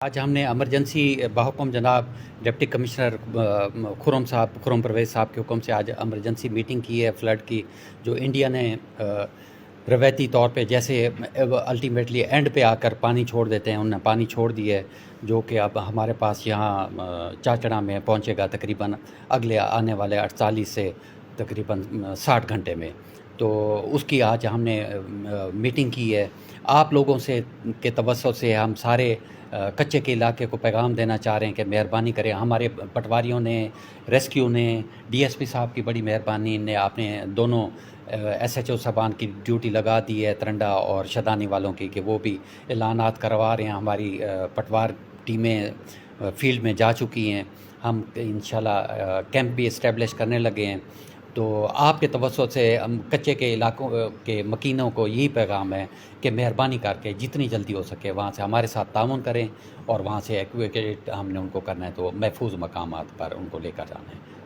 آج ہم نے ایمرجنسی بحکم جناب ڈپٹی کمشنر خرم پرویز صاحب کے حکم سے آج ایمرجنسی میٹنگ کی ہے فلڈ کی، جو انڈیا نے روایتی طور پہ جیسے الٹیمیٹلی اینڈ پہ آ کر پانی چھوڑ دیتے ہیں، انہوں نے پانی چھوڑ دی ہے، جو کہ اب ہمارے پاس یہاں چاچڑا میں پہنچے گا تقریباً اگلے آنے والے 48 سے تقریباً 60 گھنٹے میں۔ تو اس کی آج ہم نے میٹنگ کی ہے۔ آپ لوگوں سے کے توسط سے ہم سارے کچے کے علاقے کو پیغام دینا چاہ رہے ہیں کہ مہربانی کریں، ہمارے پٹواریوں نے، ریسکیو نے، ڈی ایس پی صاحب کی بڑی مہربانی نے، آپ نے دونوں ایس ایچ او صاحبان کی ڈیوٹی لگا دی ہے، ترنڈا اور شدانی والوں کی، کہ وہ بھی اعلانات کروا رہے ہیں۔ ہماری پٹوار ٹیمیں فیلڈ میں جا چکی ہیں، ہم انشاءاللہ کیمپ بھی اسٹیبلش کرنے لگے ہیں۔ تو آپ کے توسط سے ہم کچے کے علاقوں کے مکینوں کو یہی پیغام ہے کہ مہربانی کر کے جتنی جلدی ہو سکے وہاں سے ہمارے ساتھ تعاون کریں، اور وہاں سے ایکویکیٹ ہم نے ان کو کرنا ہے، تو محفوظ مقامات پر ان کو لے کر جانا ہے۔